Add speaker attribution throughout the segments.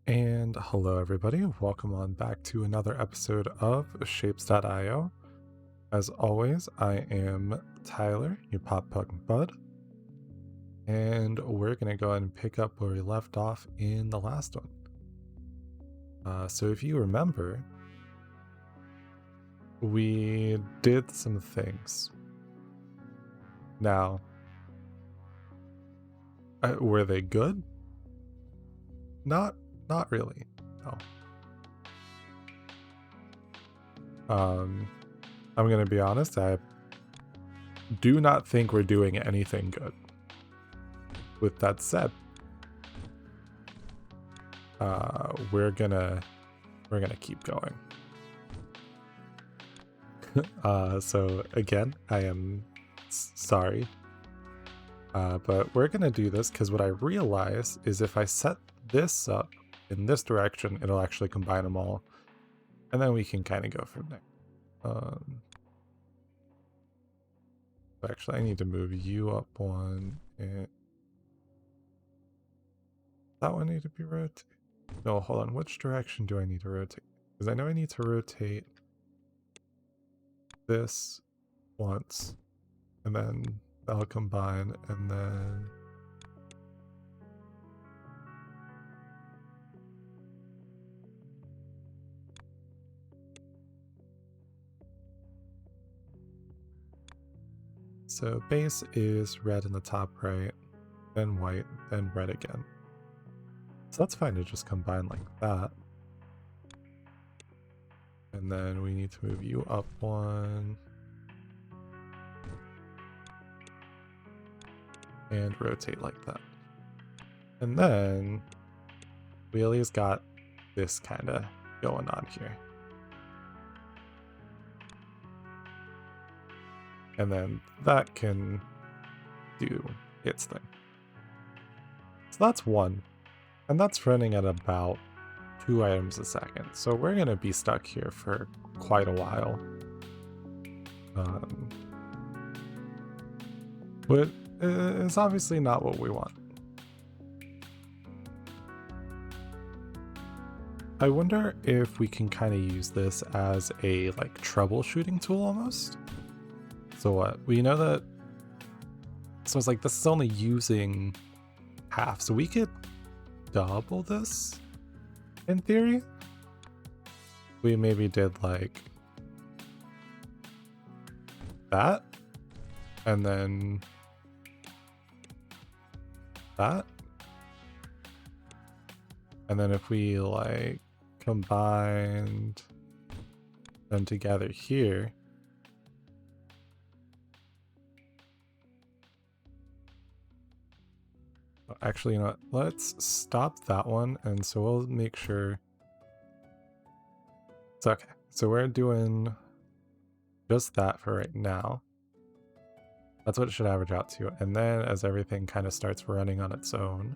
Speaker 1: And hello, everybody. Welcome on back to another episode of Shapes.io. As always, I am Tyler, your pop punk bud, and we're going to go ahead and pick up where we left off in the last one. So, if you remember, we did some things. Now, were they good? Not, not really. No. I'm going to be honest. I do not think we're doing anything good. With that said, we're gonna keep going. So again, I am sorry, but we're gonna do this because what I realize is if I set this up in this direction, it'll actually combine them all, and then we can kind of go from there. Actually, I need to move you up one, and that one need to be rotated. No, hold on. Which direction do I need to rotate? Because I know I need to rotate this once, and then that'll combine, and then so base is red in the top right, then white, then red again. So that's fine to just combine like that. And then we need to move you up one. And rotate like that. And then Wheelie's got this kind of going on here. And then that can do its thing. So that's one. And that's running at about 2 items a second. So we're going to be stuck here for quite a while. But it's obviously not what we want. I wonder if we can kind of use this as a like troubleshooting tool almost. So what? We know that. So it's like this is only using half. So we could double this in theory. We maybe did like that. And then that. And then if we like combined them together here. Actually, you know what? Let's stop that one. And so we'll make sure. It's okay. So we're doing just that for right now. That's what it should average out to. And then as everything kind of starts running on its own,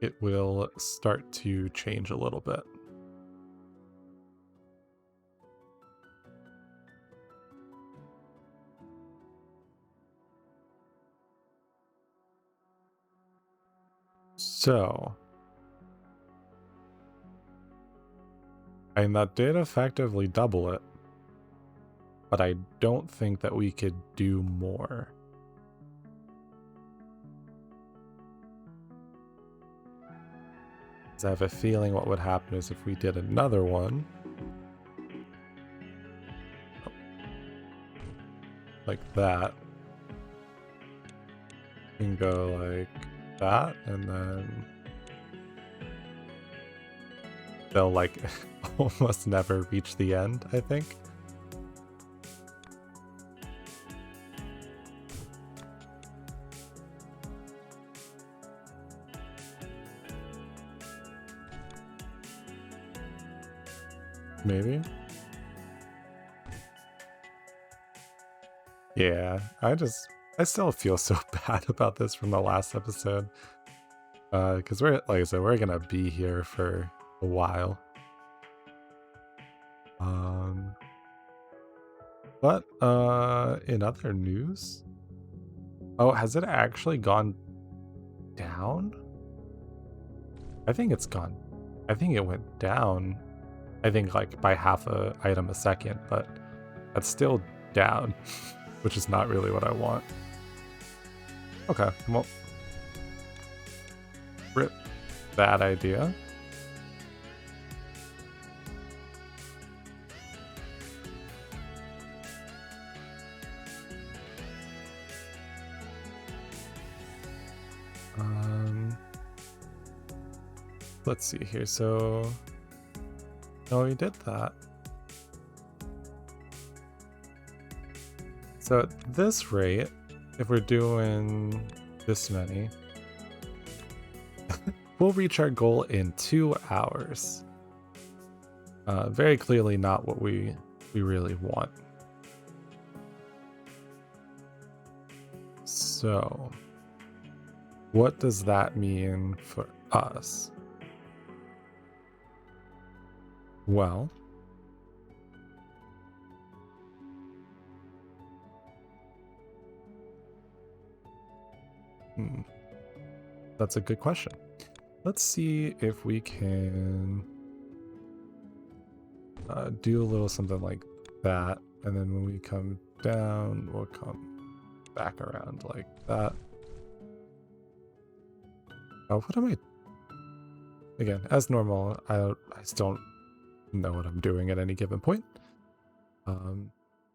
Speaker 1: it will start to change a little bit. So, and that did effectively double it, but I don't think that we could do more. I have a feeling what would happen is if we did another one, like that, and go like that, and then they'll like almost never reach the end, I think. Maybe. Yeah, I still feel so bad about this from the last episode. Because we're, like I said, we're gonna be here for a while. But in other news, oh, has it actually gone down? I think it's gone. I think it went down. I think like by half a item a second, but that's still down, which is not really what I want. Okay, well, rip that idea. Let's see here. So, no, we did that. So at this rate, if we're doing this many, we'll reach our goal in 2 hours. Very clearly not what we really want. So, what does that mean for us? Well, that's a good question. Let's see if we can do a little something like that, and then when we come down, we'll come back around like that. Oh, what am I? Again, as normal, I still don't know what I'm doing at any given point.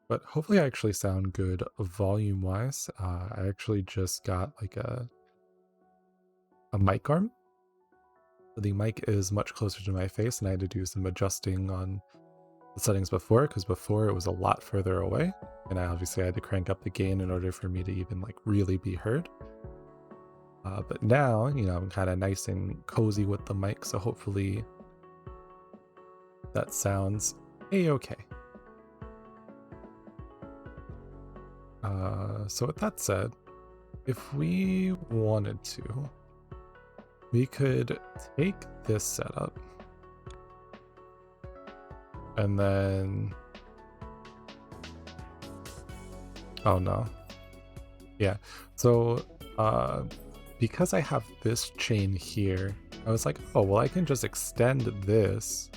Speaker 1: But hopefully I actually sound good volume-wise. I actually just got like a mic arm. The mic is much closer to my face, and I had to do some adjusting on the settings before, because before it was a lot further away, and I obviously had to crank up the gain in order for me to even like really be heard. But now, you know, I'm kind of nice and cozy with the mic, so hopefully that sounds a-okay. So with that said, if we wanted to, we could take this setup and then, oh no, yeah, so because I have this chain here, I was like, oh well, I can just extend this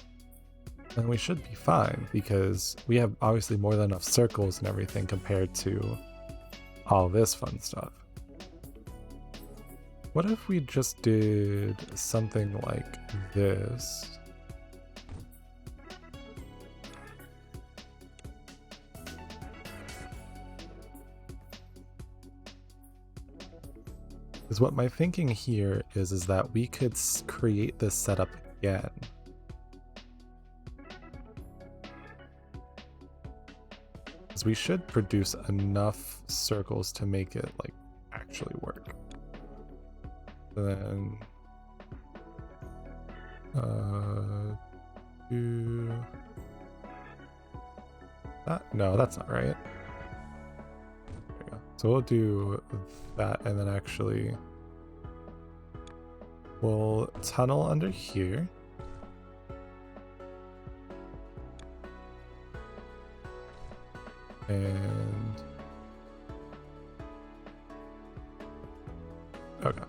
Speaker 1: and we should be fine, because we have obviously more than enough circles and everything compared to all this fun stuff. What if we just did something like this? Because what my thinking here is that we could create this setup again. Because we should produce enough circles to make it like actually work. Then do that. No, that's not right. There we go. So we'll do that, and then actually we'll tunnel under here. And okay.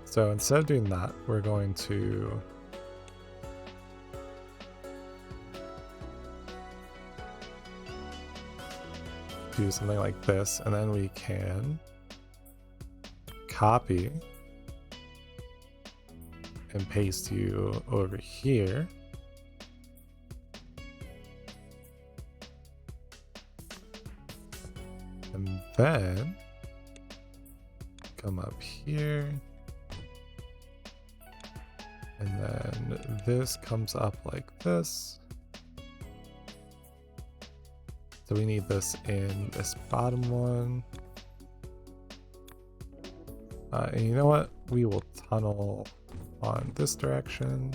Speaker 1: So instead of doing that, we're going to do something like this, and then we can copy and paste you over here. And then come up here. And then this comes up like this. So we need this in this bottom one. And you know what? We will tunnel on this direction.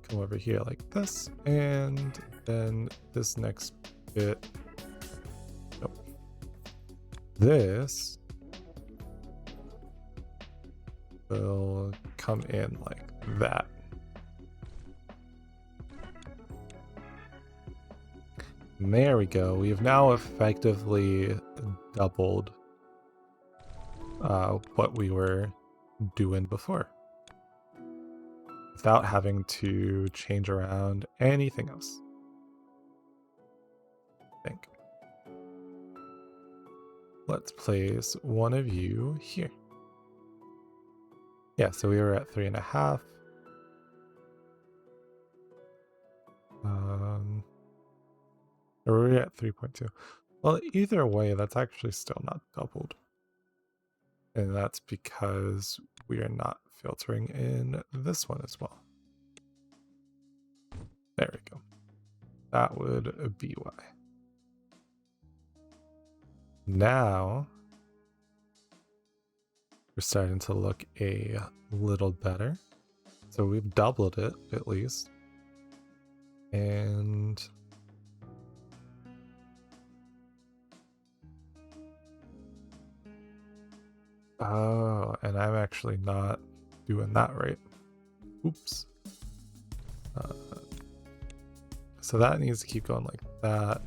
Speaker 1: Come over here like this. And then this next bit. Nope. This will come in like that. And there we go. We have now effectively doubled what we were doing before. without having to change around anything else. I think. Let's place one of you here. Yeah, so we were at 3.5. Or we're at 3.2. Well, either way, that's actually still not doubled. And that's because we are not filtering in this one as well. There we go. That would be why. Now, we're starting to look a little better. So we've doubled it, at least. And... oh, and I'm actually not doing that right. Oops. So that needs to keep going like that.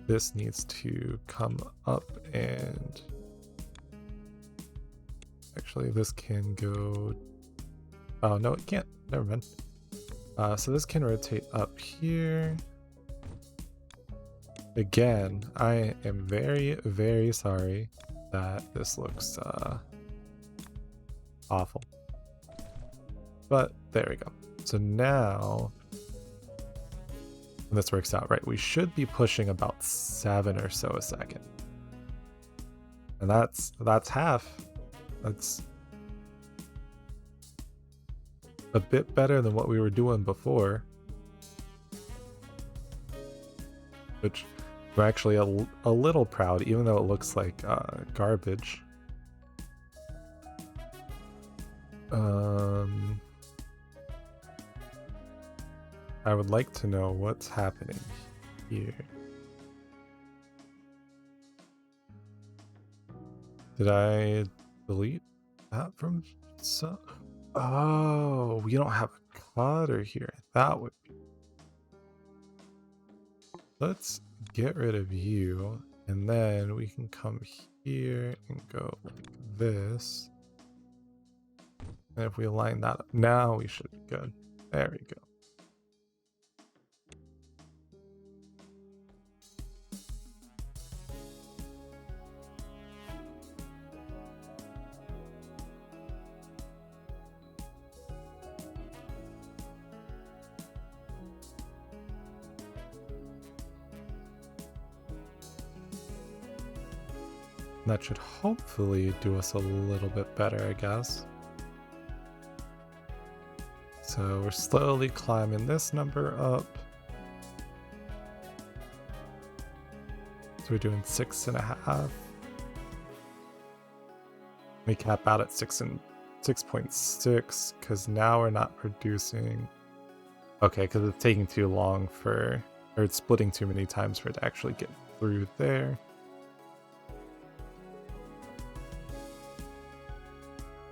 Speaker 1: This needs to come up, and actually this can go... oh, no, it can't. Never mind. So this can rotate up here. Again, I am very, very sorry that this looks awful. But there we go. So now, this works out right. We should be pushing about 7 or so a second. And that's half. That's a bit better than what we were doing before. Which we're actually a little proud, even though it looks like garbage. I would like to know what's happening here. Did I delete that from some? Oh, we don't have a cutter here. That would be... let's get rid of you, and then we can come here and go like this. And if we align that up, now we should be good. There we go. That should hopefully do us a little bit better, I guess. So we're slowly climbing this number up. So we're doing 6.5. We cap out at 6.6 because now we're not producing. Okay, because it's taking too long for, or it's splitting too many times for it to actually get through there.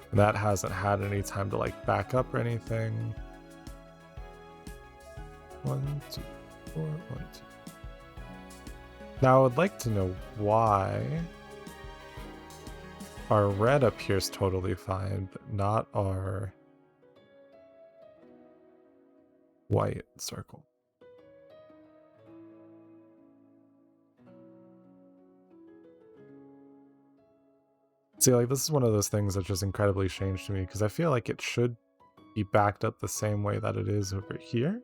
Speaker 1: And that hasn't had any time to like back up or anything. 1, 2, 4, 1, 2. Now I would like to know why our red up here is totally fine, but not our white circle. See, like, this is one of those things that's just incredibly strange to me, because I feel like it should be backed up the same way that it is over here.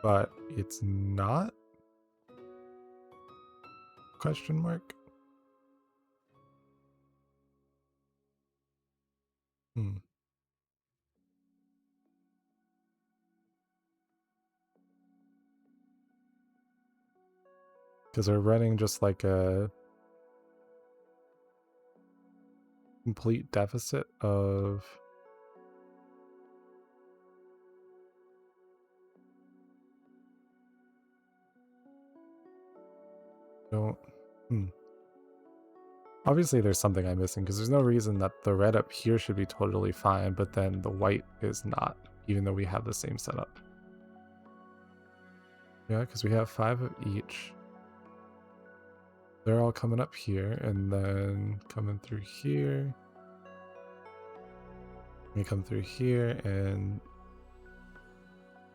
Speaker 1: But it's not? Question mark? Because we're running just like a complete deficit of... Obviously there's something I'm missing, because there's no reason that the red up here should be totally fine, but then the white is not, even though we have the same setup. Yeah, because we have 5 of each. They're all coming up here, and then coming through here. We come through here and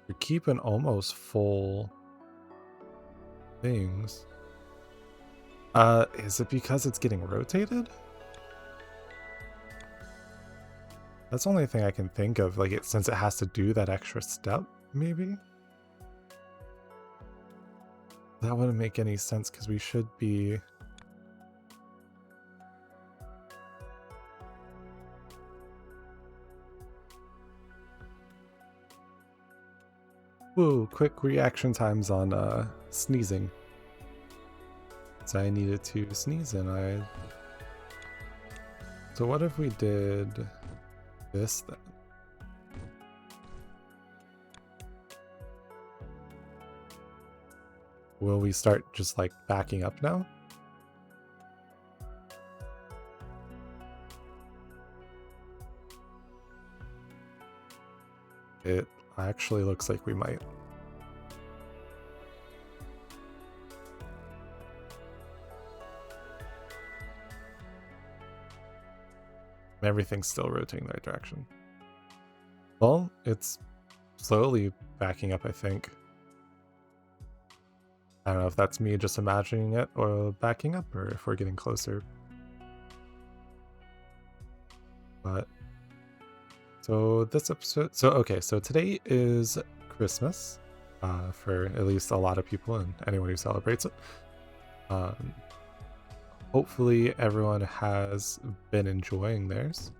Speaker 1: we're keeping almost full things. Is it because it's getting rotated? That's the only thing I can think of, like since it has to do that extra step, maybe? That wouldn't make any sense because we should be... Whoa, quick reaction times on sneezing. So I needed to sneeze and I... So what if we did this then? Will we start just like backing up now? It actually looks like we might. Everything's still rotating the right direction. Well, it's slowly backing up, I think. I don't know if that's me just imagining it or backing up, or if we're getting closer. But so this episode, so today is Christmas for at least a lot of people and anyone who celebrates it. Hopefully everyone has been enjoying theirs.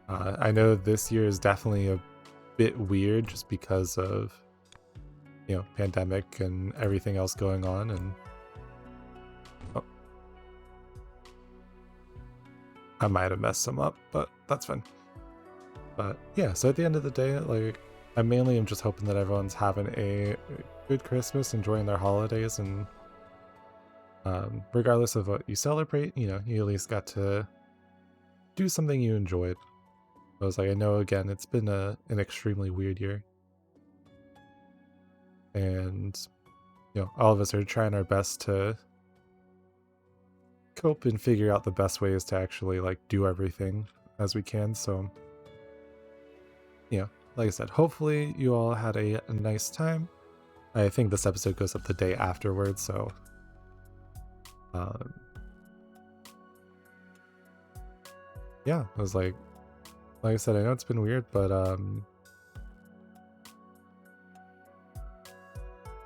Speaker 1: I know this year is definitely a bit weird just because of, you know, pandemic and everything else going on, and I might have messed some up, but that's fine. But yeah, so at the end of the day, like, I mainly am just hoping that everyone's having a good Christmas, enjoying their holidays, and regardless of what you celebrate, you know, you at least got to do something you enjoyed. I was like, I know, again, it's been an extremely weird year. And, you know, all of us are trying our best to cope and figure out the best ways to actually, like, do everything as we can. So, you know, like I said, hopefully you all had a nice time. I think this episode goes up the day afterwards, so... yeah, I was like I said, I know it's been weird, but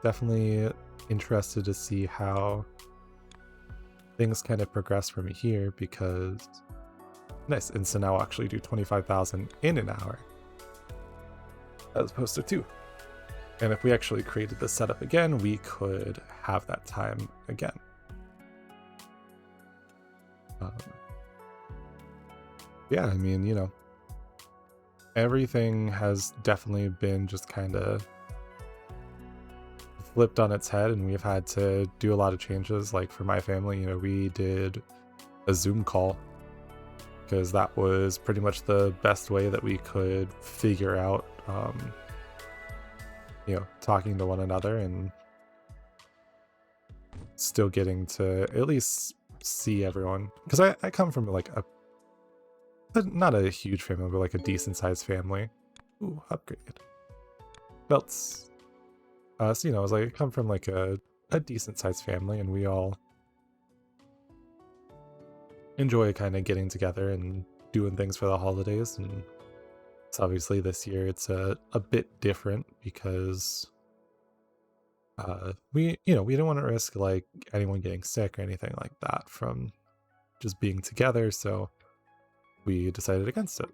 Speaker 1: definitely interested to see how things kind of progress from here, because nice, and so now I'll actually do 25,000 in an hour as opposed to 2. And if we actually created the setup again, we could have that time again. Yeah, I mean, you know, everything has definitely been just kind of flipped on its head, and we've had to do a lot of changes. Like for my family, you know, we did a Zoom call because that was pretty much the best way that we could figure out, you know, talking to one another and still getting to at least see everyone. Because I come from like not a huge family, but like a decent sized family. Ooh, upgrade. Belts. So, you know, I was like, I come from like a decent sized family, and we all enjoy kind of getting together and doing things for the holidays. And so obviously this year it's a bit different because we don't want to risk like anyone getting sick or anything like that from just being together, so we decided against it.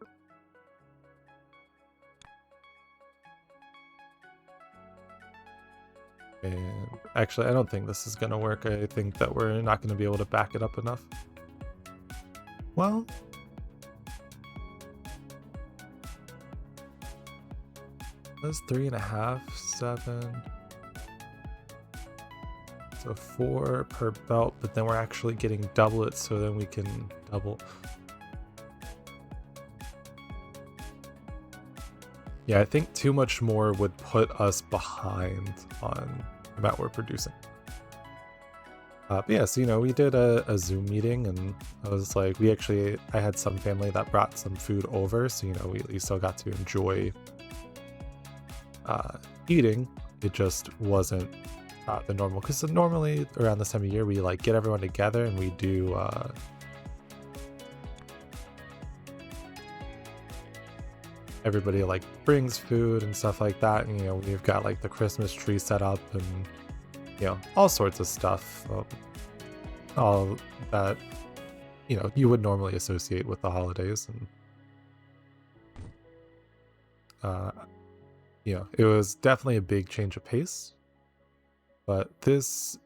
Speaker 1: And actually, I don't think this is going to work. I think that we're not going to be able to back it up enough. Well, that's 3.5, 7. So 4 per belt, but then we're actually getting double it, so then we can double. Yeah, I think too much more would put us behind on the amount we're producing. But yeah, so we did a Zoom meeting, and I was like, I had some family that brought some food over, so we at least still got to enjoy eating. It just wasn't the normal, because normally around this time of year we like get everyone together and we do everybody like brings food and stuff like that, and we've got like the Christmas tree set up and all sorts of stuff, all that you would normally associate with the holidays. And it was definitely a big change of pace, but this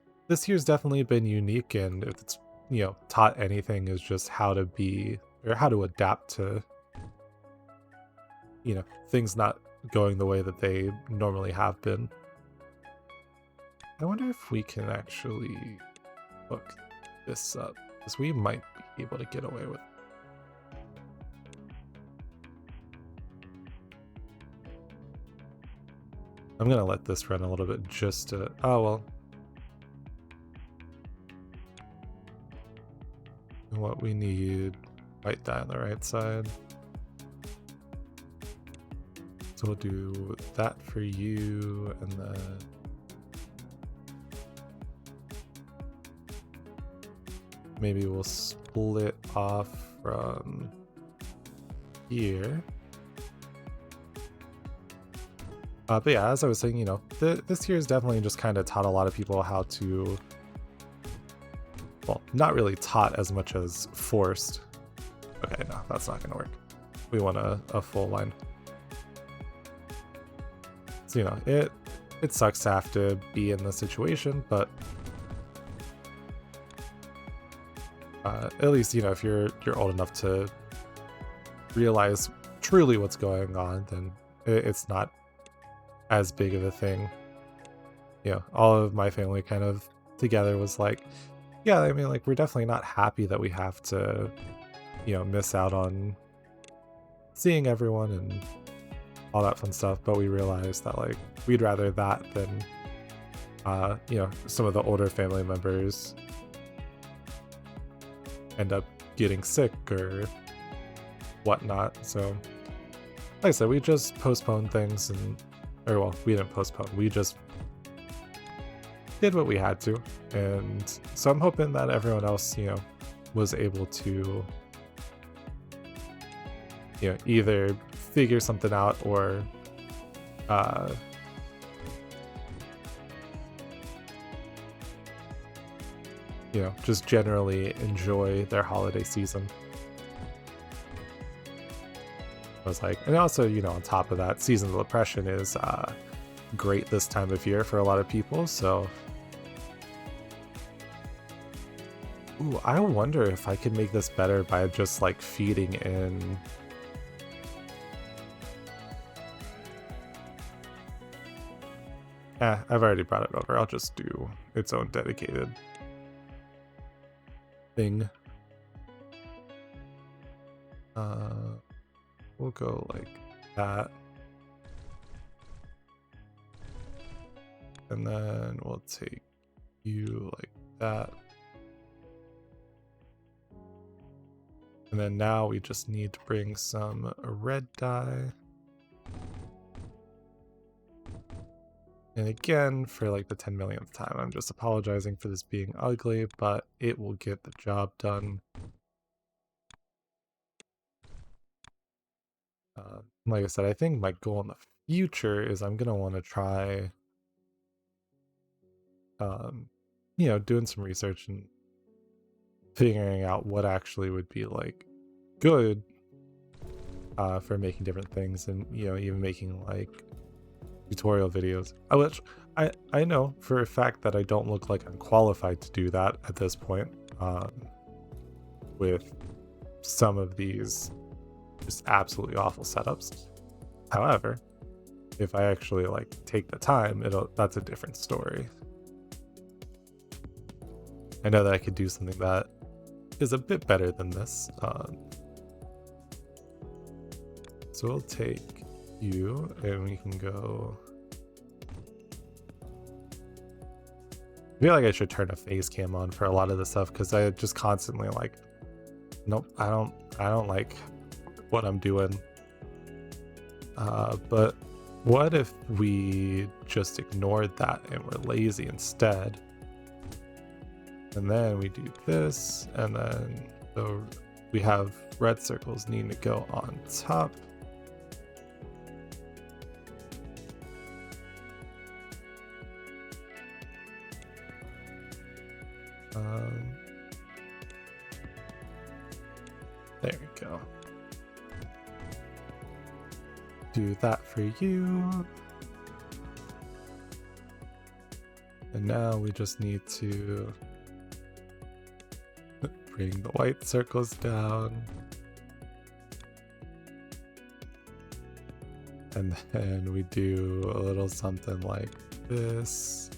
Speaker 1: year's definitely been unique. And if it's taught anything, is just how to be, or how to adapt to things not going the way that they normally have been. I wonder if we can actually hook this up, because we might be able to get away with. I'm gonna let this run a little bit just to, oh well. What we need, white dye on the right side. So we'll do that for you, and then maybe we'll split off from here. But yeah, as I was saying, this year is definitely just kind of taught a lot of people how to, well, not really taught as much as forced. Okay, no, that's not gonna work. We want a full line. So it sucks to have to be in this situation, but at least if you're old enough to realize truly what's going on, then it's not as big of a thing. All of my family kind of together was like, yeah, I mean, like, we're definitely not happy that we have to miss out on seeing everyone and all that fun stuff, but we realized that like we'd rather that than some of the older family members end up getting sick or whatnot. So like I said, we just postponed things, or well, we didn't postpone, we just did what we had to. And so I'm hoping that everyone else was able to either figure something out or just generally enjoy their holiday season. I was like, and also on top of that, seasonal depression is great this time of year for a lot of people. So ooh, I wonder if I could make this better by just like feeding in I've already brought it over. I'll just do its own dedicated thing. We'll go like that. And then we'll take you like that. And then now we just need to bring some red dye. And again, for like the 10 millionth time, I'm just apologizing for this being ugly, but it will get the job done. Like I said, I think my goal in the future is I'm gonna want to try, doing some research and figuring out what actually would be like good for making different things, and even making like tutorial videos, which I know for a fact that I don't look like I'm qualified to do that at this point, with some of these just absolutely awful setups. However, if I actually like take the time, that's a different story. I know that I could do something that is a bit better than this. So we'll take you and we can go feel like I should turn a face cam on for a lot of this stuff because I just constantly like, nope, I don't like what I'm doing. But what if we just ignored that and we're lazy instead? And then we do this, and then so we have red circles needing to go on top. There we go. Do that for you. And now we just need to bring the white circles down. And then we do a little something like this.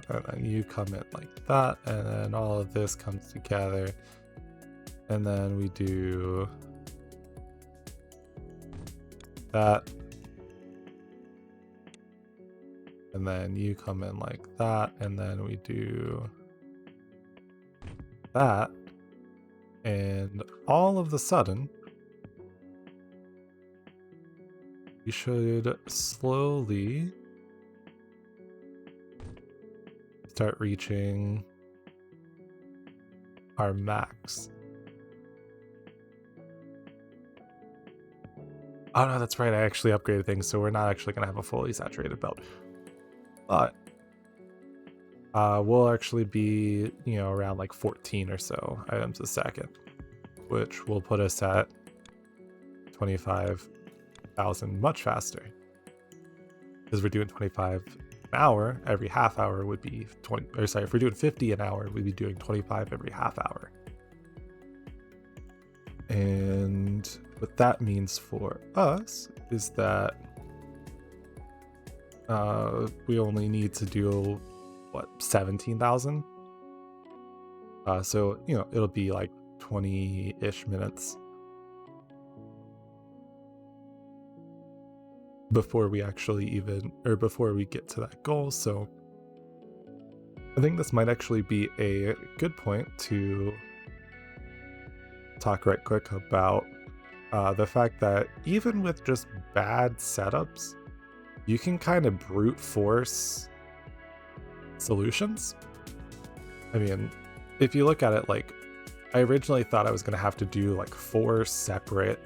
Speaker 1: And then you come in like that, and then all of this comes together. And then we do that. And then you come in like that, and then we do that. And all of a sudden, we should slowly start reaching our max. Oh no, that's right, I actually upgraded things, so we're not actually going to have a fully saturated belt. But we'll actually be, around like 14 or so items a second, which will put us at 25,000 much faster. Because we're doing 25 an hour, every half hour would be 20, or sorry, if we're doing 50 an hour, we'd be doing 25 every half hour. And what that means for us is that we only need to do, 17,000? So, it'll be like 20-ish minutes before we actually before we get to that goal. So I think this might actually be a good point to talk right quick about the fact that even with just bad setups, you can kind of brute force solutions. I mean, if you look at it, like, I originally thought I was going to have to do like 4 separate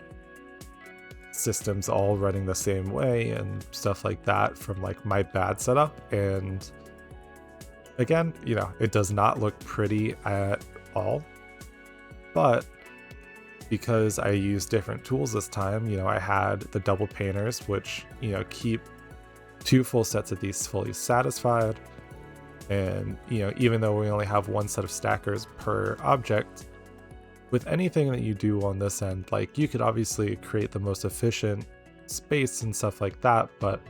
Speaker 1: systems all running the same way and stuff like that from like my bad setup. And again, it does not look pretty at all. But because I used different tools this time, I had the double painters, which, keep 2 full sets of these fully satisfied. And, even though we only have 1 set of stackers per object, with anything that you do on this end, like, you could obviously create the most efficient space and stuff like that, but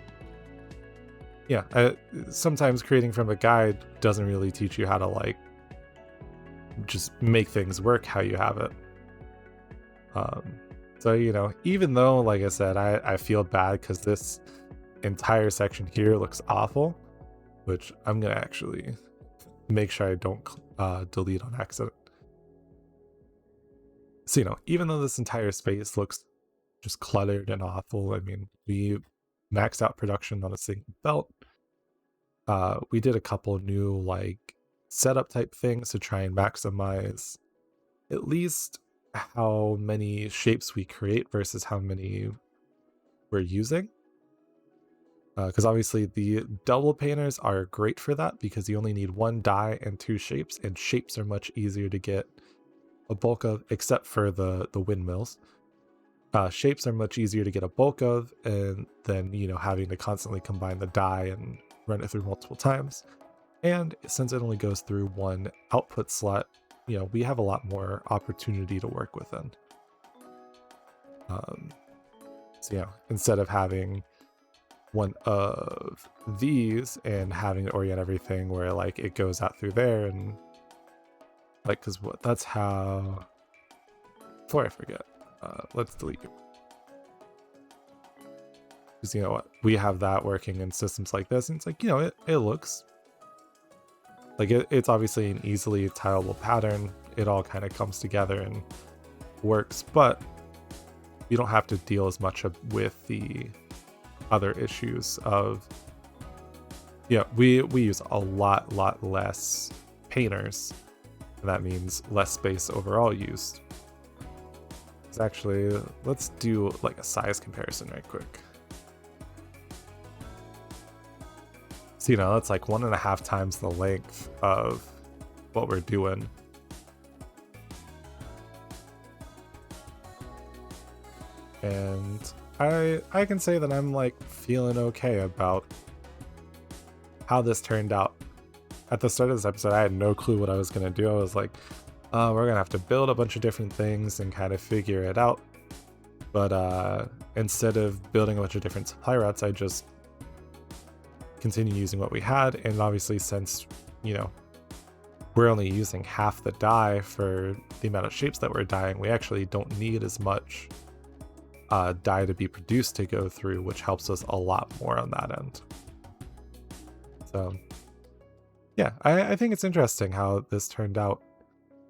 Speaker 1: yeah, sometimes creating from a guide doesn't really teach you how to, like, just make things work how you have it. So, even though, like I said, I feel bad because this entire section here looks awful, which I'm going to actually make sure I don't delete on accident. So, even though this entire space looks just cluttered and awful, I mean, we maxed out production on a single belt. We did a couple new, like, setup type things to try and maximize at least how many shapes we create versus how many we're using. Because obviously the double painters are great for that because you only need 1 die and 2 shapes, and shapes are much easier to get a bulk of, except for the windmills. Shapes are much easier to get a bulk of, and then, having to constantly combine the die and run it through multiple times. And since it only goes through 1 output slot, we have a lot more opportunity to work within. So, instead of having 1 of these and having to orient everything where, like, it goes out through there, and like, because that's how, before I forget, let's delete you. Because, you know what, we have that working in systems like this, and it's like, you know, it looks like it's obviously an easily tileable pattern. It all kind of comes together and works, but you don't have to deal as much with the other issues of, yeah, we use a lot less painters, and that means less space overall used. Actually, let's do like a size comparison right quick. So, you know, that's like 1.5 times the length of what we're doing. And I can say that I'm like feeling okay about how this turned out. At the start of this episode, I had no clue what I was going to do. I was like, we're going to have to build a bunch of different things and kind of figure it out. But instead of building a bunch of different supply routes, I just continue using what we had. And obviously, since, you know, we're only using half the dye for the amount of shapes that we're dyeing, we actually don't need as much dye to be produced to go through, which helps us a lot more on that end. So yeah, I think it's interesting how this turned out,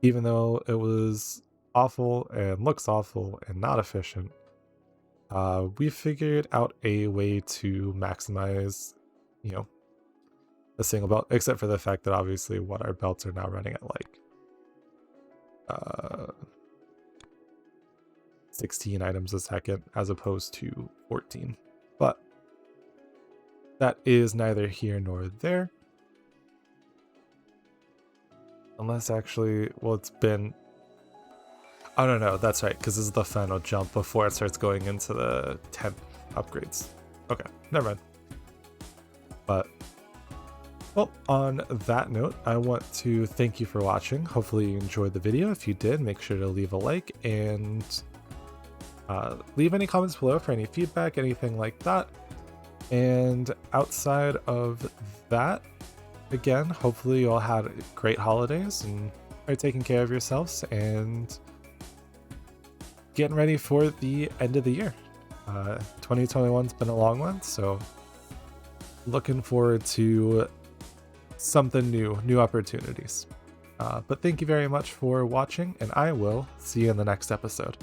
Speaker 1: even though it was awful and looks awful and not efficient. We figured out a way to maximize, you know, a single belt, except for the fact that obviously what our belts are now running at like 16 items a second as opposed to 14. But that is neither here nor there. Unless actually, well, it's been, oh no, that's right, because this is the final jump before it starts going into the 10th upgrades. Okay, never mind. But, well, on that note, I want to thank you for watching. Hopefully you enjoyed the video. If you did, make sure to leave a like and leave any comments below for any feedback, anything like that. And outside of that, again, hopefully you all had great holidays and are taking care of yourselves and getting ready for the end of the year. 2021's been a long one, so looking forward to something new opportunities. But thank you very much for watching, and I will see you in the next episode.